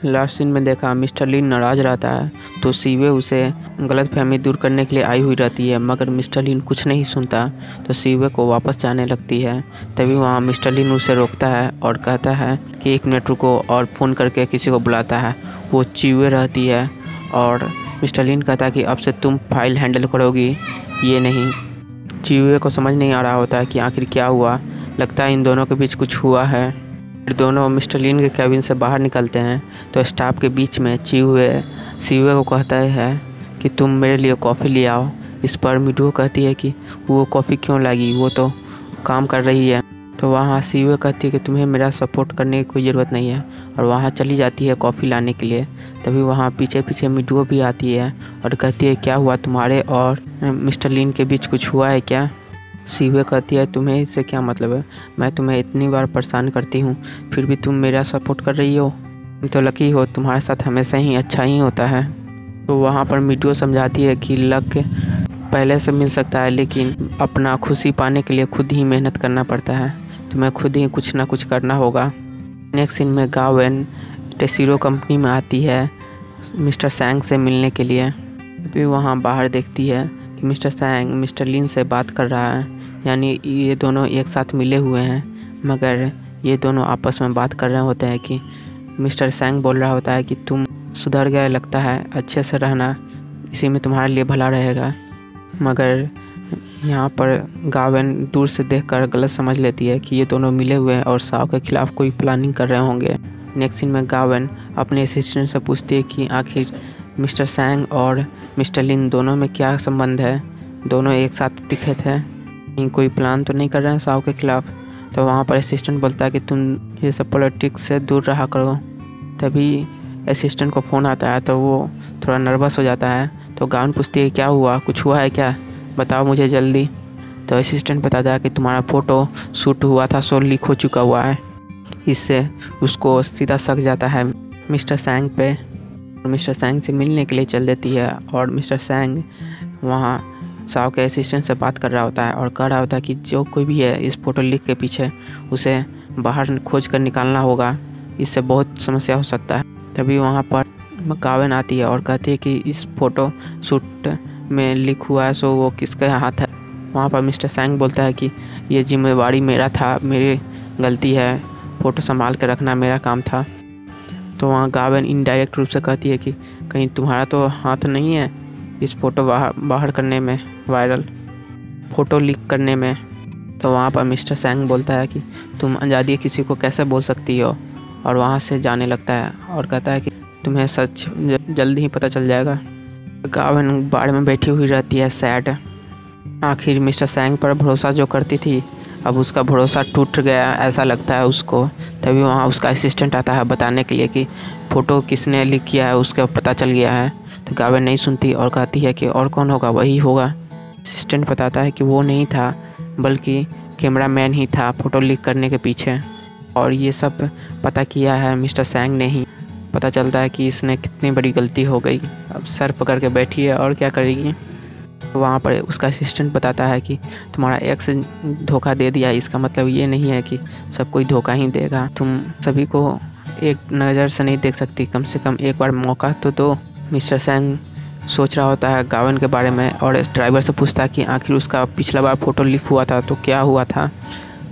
Last scene में देखा mister लिन नाराज़ रहता है तो सीवे उसे गलतफहमी दूर करने के लिए आई हुई रहती है, मगर मिस्टर लिन कुछ नहीं सुनता तो सीवे को वापस जाने लगती है। तभी वहाँ मिस्टर लिन उसे रोकता है और कहता है कि 1 मिनट रुको, और फ़ोन करके किसी को बुलाता है। वो चीवे रहती है और मिस्टर लिन कहता है कि अब से तुम फाइल हैंडल करोगी, ये नहीं। चीवे को समझ नहीं आ रहा होता है कि आखिर क्या हुआ, लगता है इन दोनों के बीच कुछ हुआ है। फिर दोनों मिस्टर लिन के कैबिन से बाहर निकलते हैं तो स्टाफ के बीच में सीवे को कहता है कि तुम मेरे लिए कॉफ़ी ले आओ। इस पर मिडो कहती है कि वो कॉफ़ी क्यों लागी, वो तो काम कर रही है। तो वहाँ सीवे कहती है कि तुम्हें मेरा सपोर्ट करने की कोई ज़रूरत नहीं है, और वहाँ चली जाती है कॉफ़ी लाने के लिए। तभी वहाँ पीछे पीछे मिडो भी आती है और कहती है क्या हुआ, तुम्हारे और मिस्टर लिन के बीच कुछ हुआ है क्या। सीवे कहती है तुम्हें इससे क्या मतलब है, मैं तुम्हें इतनी बार परेशान करती हूँ फिर भी तुम मेरा सपोर्ट कर रही हो, तुम तो लकी हो, तुम्हारे साथ हमेशा ही अच्छा ही होता है। तो वहाँ पर मिडो समझाती है कि लक पहले से मिल सकता है लेकिन अपना खुशी पाने के लिए खुद ही मेहनत करना पड़ता है, तुम्हें खुद ही कुछ ना कुछ करना होगा। नेक्स्ट सीन में गावेन टेसीरो कंपनी में आती है मिस्टर सैंग से मिलने के लिए। फिर वहाँ बाहर देखती है कि मिस्टर सैंग मिस्टर लिन से बात कर रहा है, यानी ये दोनों एक साथ मिले हुए हैं। मगर ये दोनों आपस में बात कर रहे होते हैं कि मिस्टर सैंग बोल रहा होता है कि तुम सुधर गए लगता है, अच्छे से रहना, इसी में तुम्हारे लिए भला रहेगा। मगर यहाँ पर गावेन दूर से देखकर गलत समझ लेती है कि ये दोनों मिले हुए हैं और साव के खिलाफ कोई प्लानिंग कर रहे होंगे। नेक्स्ट सीन में गावेन अपने असिस्टेंट से पूछती है कि आखिर मिस्टर सैंग और मिस्टर लिन दोनों में क्या संबंध है, दोनों एक साथ दिखे थे, कोई प्लान तो नहीं कर रहे हैं साव के खिलाफ। तो वहाँ पर असिस्टेंट बोलता है कि तुम ये सब पॉलिटिक्स से दूर रहा करो। तभी असिस्टेंट को फ़ोन आता है तो वो थोड़ा नर्वस हो जाता है। तो गावेन पूछती है क्या हुआ, कुछ हुआ है क्या, बताओ मुझे जल्दी। तो असिस्टेंट बताता है कि तुम्हारा फ़ोटो शूट हुआ था सो लीक हो चुका हुआ है। इससे उसको सीधा शक जाता है मिस्टर सैंग पे, मिस्टर सैंग से मिलने के लिए चल देती है। और मिस्टर सैंग वहाँ साव के असिस्टेंट से बात कर रहा होता है और कह रहा होता है कि जो कोई भी है इस फ़ोटो लीक के पीछे उसे बाहर खोज कर निकालना होगा, इससे बहुत समस्या हो सकता है। तभी वहाँ पर गावेन आती है और कहती है कि इस फ़ोटो शूट में लीक हुआ है सो वो किसके हाथ है। वहाँ पर मिस्टर सैंग बोलता है कि ये जिम्मेवारी मेरा था, मेरी गलती है, फ़ोटो संभाल के रखना मेरा काम था। तो वहाँ गावेन इनडायरेक्ट रूप से कहती है कि कहीं तुम्हारा तो हाथ नहीं है इस फ़ोटो बाहर करने में, वायरल फ़ोटो लीक करने में। तो वहाँ पर मिस्टर सैंग बोलता है कि तुम अनजानिए किसी को कैसे बोल सकती हो, और वहाँ से जाने लगता है और कहता है कि तुम्हें सच जल्दी ही पता चल जाएगा। गावेन बार में बैठी हुई रहती है सैड, आखिर मिस्टर सैंग पर भरोसा जो करती थी अब उसका भरोसा टूट गया ऐसा लगता है उसको। तभी वहाँ उसका असिस्टेंट आता है बताने के लिए कि फ़ोटो किसने लीक किया है उसका पता चल गया है। तो गावेन नहीं सुनती और कहती है कि और कौन होगा, वही होगा। असिस्टेंट बताता है कि वो नहीं था बल्कि कैमरामैन ही था फ़ोटो लीक करने के पीछे, और ये सब पता किया है मिस्टर सैंग ने ही। पता चलता है कि इसने कितनी बड़ी गलती हो गई, अब सर पकड़ के बैठी है और क्या करेगी। वहाँ पर उसका असिस्टेंट बताता है कि तुम्हारा एक्स धोखा दे दिया, इसका मतलब ये नहीं है कि सब कोई धोखा ही देगा, तुम सभी को एक नज़र से नहीं देख सकती, कम से कम एक बार मौका तो दो। मिस्टर सैंग सोच रहा होता है गावेन के बारे में और ड्राइवर से पूछता है कि आखिर उसका पिछला बार फ़ोटो लीक हुआ था तो क्या हुआ था,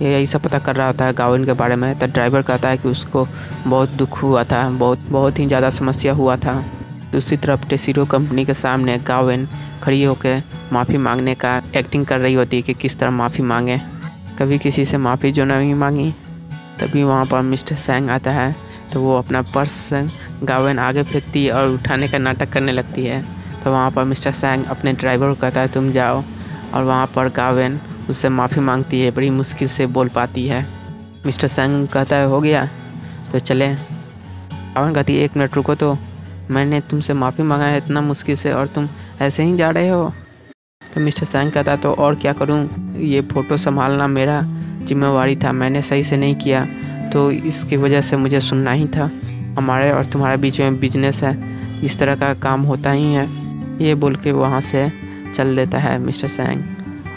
यही सब पता कर रहा होता है गावेन के बारे में। तो ड्राइवर कहता है कि उसको बहुत दुख हुआ था, बहुत ही ज़्यादा समस्या हुआ था। दूसरी तरफ टेसीरो कंपनी के सामने गावेन खड़ी होकर माफ़ी मांगने का एक्टिंग कर रही होती है कि किस तरह माफ़ी मांगे, कभी किसी से माफ़ी जो नहीं मांगी। तभी वहाँ पर मिस्टर सैंग आता है तो वो अपना पर्स गावेन आगे फेंकती है और उठाने का नाटक करने लगती है। तो वहाँ पर मिस्टर सैंग अपने ड्राइवर को कहता है तुम जाओ, और वहाँ पर गावेन उससे माफ़ी मांगती है, बड़ी मुश्किल से बोल पाती है। मिस्टर सैंग कहता है हो गया तो चले। गावेन कहती है 1 मिनट रुको, तो मैंने तुमसे माफ़ी मांगा है इतना मुश्किल से और तुम ऐसे ही जा रहे हो। तो मिस्टर सैंग कहता तो और क्या करूं, ये फ़ोटो संभालना मेरा जिम्मेवारी था, मैंने सही से नहीं किया तो इसकी वजह से मुझे सुनना ही था, हमारे और तुम्हारे बीच में बिजनेस है, इस तरह का काम होता ही है। ये बोल के वहाँ से चल देता है मिस्टर सैंग।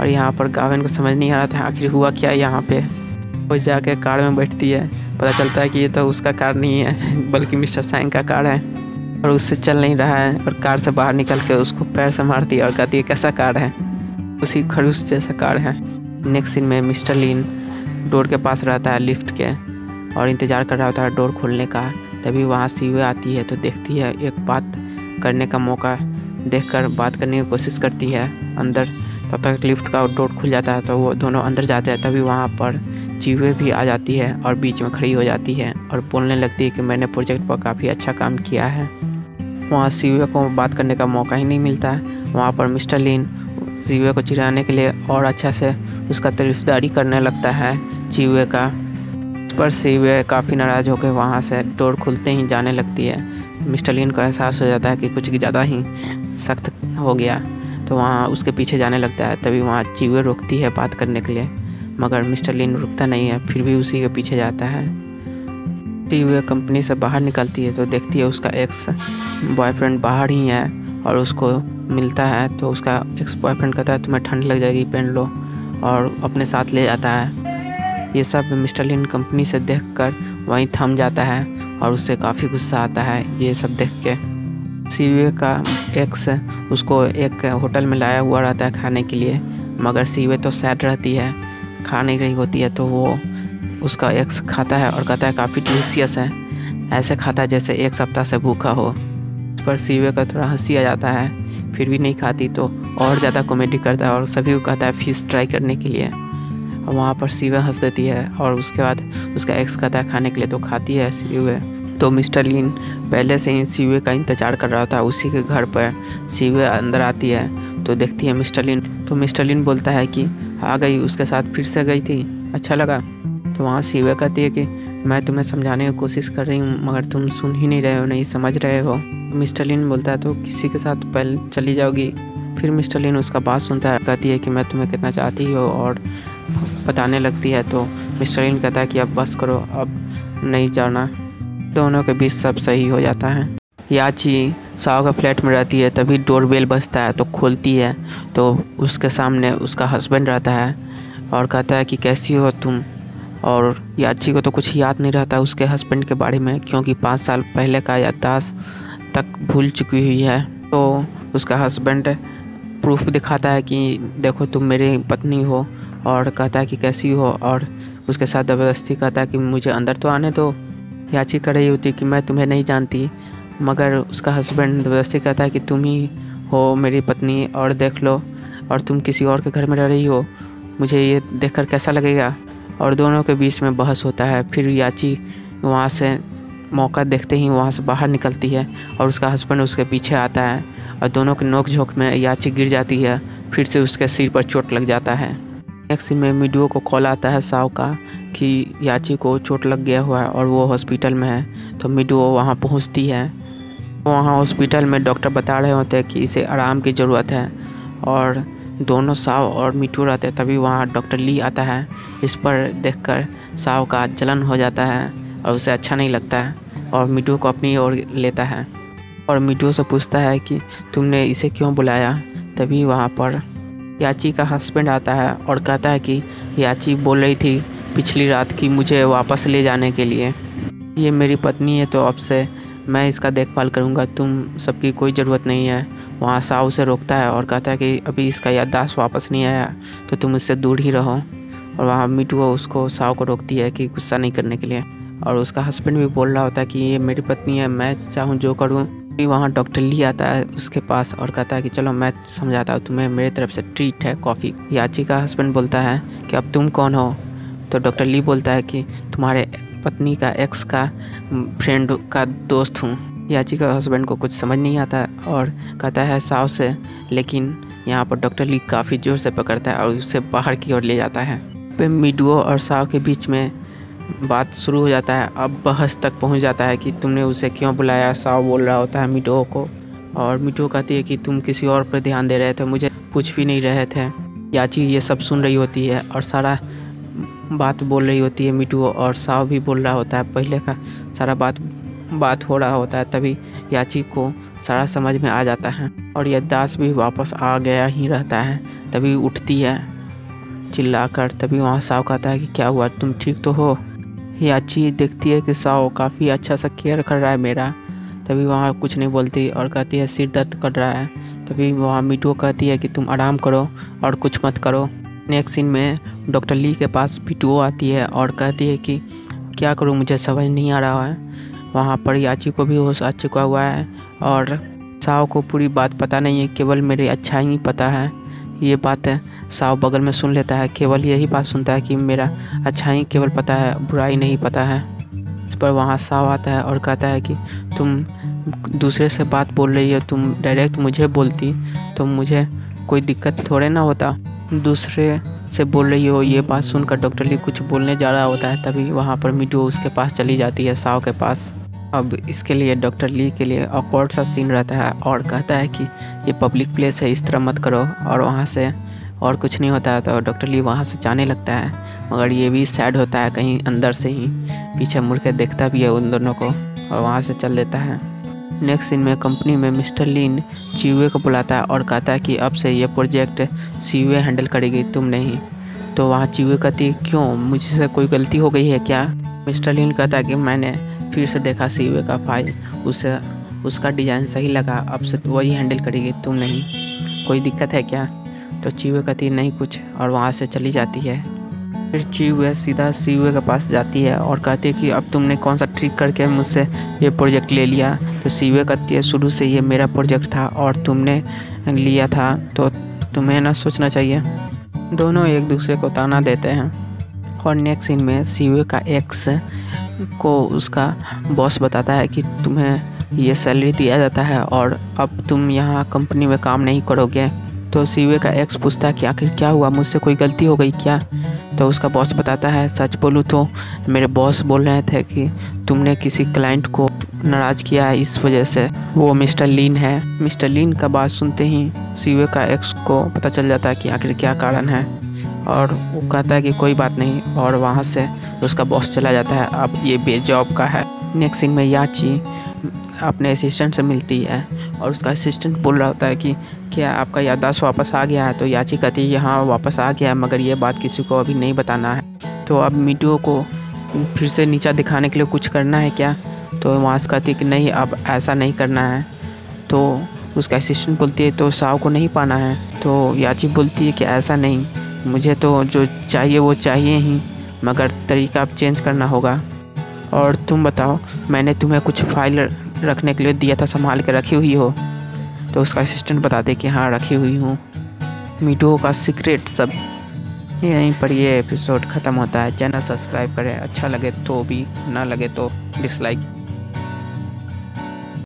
और यहाँ पर गावेन को समझ नहीं आ रहा था आखिर हुआ क्या यहाँ पे। वो जाके कार में बैठती है पता चलता है कि ये तो उसका कार नहीं है बल्कि मिस्टर सैंग का कार है और उससे चल नहीं रहा है। और कार से बाहर निकल के उसको पैर से मारती है और कहती है कैसा कार है, उसी खड़ूस जैसा कार है। नेक्स्ट सीन में मिस्टर लिन डोर के पास रहता है लिफ्ट के और इंतज़ार कर रहा होता है डोर खोलने का। तभी वहाँ सीवे आती है तो देखती है, एक बात करने का मौका देखकर बात करने की कोशिश करती है अंदर। तब तक लिफ्ट का डोर खुल जाता है तो वो दोनों अंदर जाते हैं। तभी वहाँ पर चीवे भी आ जाती है और बीच में खड़ी हो जाती है और बोलने लगती है कि मैंने प्रोजेक्ट पर काफ़ी अच्छा काम किया है। वहाँ सीवे को बात करने का मौका ही नहीं मिलता है। वहाँ पर मिस्टर लिन चीवे को चिढ़ाने के लिए और अच्छा से उसका तारीफदारी करने लगता है चीवे का। इस पर सीवे काफ़ी नाराज़ होकर वहाँ से डोर खुलते ही जाने लगती है। मिस्टर लिन को एहसास हो जाता है कि कुछ ज़्यादा ही सख्त हो गया तो वहाँ उसके पीछे जाने लगता है। तभी वहाँ चीवे रोकती है बात करने के लिए, मगर मिस्टर लिन रुकता नहीं है, फिर भी उसी के पीछे जाता है। चीवे कंपनी से बाहर निकलती है तो देखती है उसका एक्स बॉयफ्रेंड बाहर ही है और उसको मिलता है तो उसका एक्स बॉयफ्रेंड कहता है तुम्हें ठंड लग जाएगी, पहन लो, और अपने साथ ले जाता है। ये सब मिस्टर लिन कंपनी से देखकर वहीं थम जाता है और उससे काफ़ी गुस्सा आता है ये सब देख के। सीवे का एक्स उसको एक होटल में लाया हुआ रहता है खाने के लिए, मगर सीवे तो सैड रहती है, खा नहीं रही होती है। तो वो उसका एक्स खाता है और कहता है काफ़ी डिलीशियस है, ऐसे खाता है जैसे एक सप्ताह से भूखा हो। पर सीवे का थोड़ा हंसी आ जाता है, फिर भी नहीं खाती तो और ज़्यादा कॉमेडी करता है और सभी को कहता है फ़िश ट्राई करने के लिए। और वहाँ पर सीवे हंस देती है और उसके बाद उसका एक्स कहता है खाने के लिए तो खाती है सीवे। तो मिस्टर लिन पहले से ही सीवे का इंतज़ार कर रहा होता है। उसी के घर पर सीवे अंदर आती है तो देखती है मिस्टर लिन, तो मिस्टर लिन बोलता है कि आ गई, उसके साथ फिर से गई थी, अच्छा लगा। तो वहाँ सीवे कहती है कि मैं तुम्हें समझाने की कोशिश कर रही हूँ मगर तुम सुन ही नहीं रहे हो, नहीं समझ रहे हो। तो मिस्टर लिन बोलता है तो किसी के साथ पहले चली जाओगी। फिर मिस्टर लिन उसका बात सुनता है, कहती है कि मैं तुम्हें कितना चाहती हो और बताने लगती है। तो मिस्टर लिन कहता है कि अब बस करो, अब नहीं जाना। दोनों के बीच सब सही हो जाता है। याची साओ का फ्लैट में रहती है, तभी डोरबेल बजता है तो खोलती है तो उसके सामने उसका हस्बैंड रहता है और कहता है कि कैसी हो तुम। और याची को तो कुछ याद नहीं रहता उसके हस्बैंड के बारे में, क्योंकि 5 साल पहले का याददाश्त तक भूल चुकी हुई है। तो उसका हस्बैंड प्रूफ दिखाता है कि देखो तुम मेरी पत्नी हो, और कहता है कि कैसी हो, और उसके साथ ज़बरदस्ती कहता है कि मुझे अंदर तो आने दो। याची कर रही होती कि मैं तुम्हें नहीं जानती, मगर उसका हस्बैंड ज़बरदस्ती कहता है कि तुम ही हो मेरी पत्नी और देख लो, और तुम किसी और के घर में रह रही हो, मुझे ये देखकर कैसा लगेगा। और दोनों के बीच में बहस होता है। फिर याची वहाँ से मौका देखते ही वहाँ से बाहर निकलती है और उसका हस्बैंड उसके पीछे आता है और दोनों के नोक झोंक में याची गिर जाती है, फिर से उसके सिर पर चोट लग जाता है। नेक्स्ट में मिडुओ को कॉल आता है साओ का कि याची को चोट लग गया हुआ है और वो हॉस्पिटल में है। तो मिडुओ वहाँ पहुँचती है। वहाँ हॉस्पिटल में डॉक्टर बता रहे होते हैं कि इसे आराम की ज़रूरत है और दोनों साओ और मिठू रहते हैं। तभी वहाँ डॉक्टर ली आता है। इस पर देखकर साओ का जलन हो जाता है और उसे अच्छा नहीं लगता है और मिठू को अपनी ओर लेता है और मिठू से पूछता है कि तुमने इसे क्यों बुलाया। तभी वहाँ पर याची का हस्बैंड आता है और कहता है कि याची बोल रही थी पिछली रात कि मुझे वापस ले जाने के लिए, ये मेरी पत्नी है तो अब से मैं इसका देखभाल करूँगा, तुम सबकी कोई ज़रूरत नहीं है। वहाँ साओ से रोकता है और कहता है कि अभी इसका याददाश्त वापस नहीं आया तो तुम इससे दूर ही रहो। और वहाँ मिठू उसको साओ को रोकती है कि गुस्सा नहीं करने के लिए, और उसका हस्बैंड भी बोल रहा होता है कि ये मेरी पत्नी है, मैं चाहूँ जो करूँ। फिर वहाँ डॉक्टर ली आता है उसके पास और कहता है कि चलो मैं समझाता हूँ तुम्हें, मेरे तरफ से ट्रीट है कॉफ़ी। याची का हस्बैंड बोलता है कि अब तुम कौन हो। तो डॉक्टर ली बोलता है कि तुम्हारे पत्नी का एक्स का फ्रेंड का दोस्त हूँ। याची का हस्बैंड को कुछ समझ नहीं आता और कहता है साओ से, लेकिन यहाँ पर डॉक्टर ली काफ़ी ज़ोर से पकड़ता है और उसे बाहर की ओर ले जाता है। फिर मिडुओ और साओ के बीच में बात शुरू हो जाता है। अब बहस तक पहुँच जाता है कि तुमने उसे क्यों बुलाया। साओ बोल रहा होता है मिडुओ को और मिडुओ कहती है कि तुम किसी और पर ध्यान दे रहे थे, मुझे पूछ भी नहीं रहे थे। याची ये सब सुन रही होती है और सारा बात बोल रही होती है मिठू, और साओ भी बोल रहा होता है, पहले का सारा बात हो रहा होता है। तभी याची को सारा समझ में आ जाता है और याददाश्त भी वापस आ गया ही रहता है। तभी उठती है चिल्लाकर। तभी वहाँ साओ कहता है कि क्या हुआ, तुम ठीक तो हो। याची देखती है कि साओ काफ़ी अच्छा सा केयर कर रहा है मेरा, तभी वहाँ कुछ नहीं बोलती और कहती है सिर दर्द कर रहा है। तभी वहाँ मीटू कहती है कि तुम आराम करो और कुछ मत करो। नेक्स्ट सीन में डॉक्टर ली के पास मीटू आती है और कहती है कि क्या करूँ, मुझे समझ नहीं आ रहा है। वहाँ पर याची को भी होश आ चुका हुआ है और साओ को पूरी बात पता नहीं है, केवल मेरी अच्छाई ही पता है। ये बात साओ बगल में सुन लेता है, केवल यही बात सुनता है कि मेरा अच्छाई केवल पता है, बुराई नहीं पता है। इस पर वहाँ साओ आता है और कहता है कि तुम दूसरे से बात बोल रही हो, तुम डायरेक्ट मुझे बोलती तो मुझे कोई दिक्कत थोड़े ना होता, दूसरे से बोल रही हो। ये बात सुनकर डॉक्टर ली कुछ बोलने जा रहा होता है, तभी वहाँ पर मीटू उसके पास चली जाती है, साओ के पास। अब इसके लिए डॉक्टर ली के लिए ऑकवर्ड सा सीन रहता है और कहता है कि ये पब्लिक प्लेस है, इस तरह मत करो, और वहाँ से और कुछ नहीं होता है। तो डॉक्टर ली वहाँ से जाने लगता है, मगर ये भी सैड होता है, कहीं अंदर से ही पीछे मुड़ के देखता भी है उन दोनों को और वहाँ से चल देता है। नेक्स्ट सीन में कंपनी में मिस्टर लिन चिवे को बुलाता है और कहता है कि अब से ये प्रोजेक्ट चिवे हैंडल करेगी, तुम नहीं। तो वहाँ चिवे कहती है क्यों, मुझसे कोई गलती हो गई है क्या? मिस्टर लिन कहता है कि मैंने फिर से देखा चिवे का फाइल, उसे उसका डिज़ाइन सही लगा, अब से वही हैंडल करेगी, तुम नहीं। कोई दिक्कत है क्या? तो चिवे कहती है नहीं कुछ, और वहाँ से चली जाती है। फिर चिवे सीधा चिवे के पास जाती है और कहती है कि अब तुमने कौन सा ट्रिक करके मुझसे ये प्रोजेक्ट ले लिया? तो चिवे कहती है शुरू से ये मेरा प्रोजेक्ट था और तुमने लिया था, तो तुम्हें ना सोचना चाहिए। दोनों एक दूसरे को ताना देते हैं। और नेक्स्ट सीन में चिवे का एक्स को उसका बॉस बताता है कि तुम्हें ये सैलरी दिया जाता है और अब तुम यहाँ कंपनी में काम नहीं करोगे। तो चिवे का एक्स पूछता है कि आखिर क्या हुआ, मुझसे कोई गलती हो गई क्या? तो उसका बॉस बताता है सच बोलूँ तो मेरे बॉस बोल रहे थे कि तुमने किसी क्लाइंट को नाराज़ किया है, इस वजह से वो मिस्टर लिन है। मिस्टर लिन का बात सुनते ही चिवे का एक्स को पता चल जाता है कि आखिर क्या कारण है, और वो कहता है कि कोई बात नहीं, और वहाँ से उसका बॉस चला जाता है, अब ये बेजॉब का है। नेक्स्ट सीन में याची अपने असिस्टेंट से मिलती है और उसका असिस्टेंट बोल रहा होता है कि क्या आपका याददाश्त वापस आ गया है? तो याची कहती है हाँ वापस आ गया है, मगर ये बात किसी को अभी नहीं बताना है। तो अब मीटू को फिर से नीचा दिखाने के लिए कुछ करना है क्या? तो वहाँ से कहती है कि नहीं, अब ऐसा नहीं करना है। तो उसका असिस्टेंट बोलती है तो साओ को नहीं पाना है? तो याची बोलती है कि ऐसा नहीं, मुझे तो जो चाहिए वो चाहिए ही, मगर तरीका अब चेंज करना होगा। और तुम बताओ, मैंने तुम्हें कुछ फाइल रखने के लिए दिया था, संभाल के रखी हुई हो? तो उसका असिस्टेंट बताते कि हाँ रखी हुई हूँ। मीटू का सीक्रेट सब। यहीं पर ये एपिसोड ख़त्म होता है। चैनल सब्सक्राइब करें, अच्छा लगे तो भी, ना लगे तो डिसलाइक।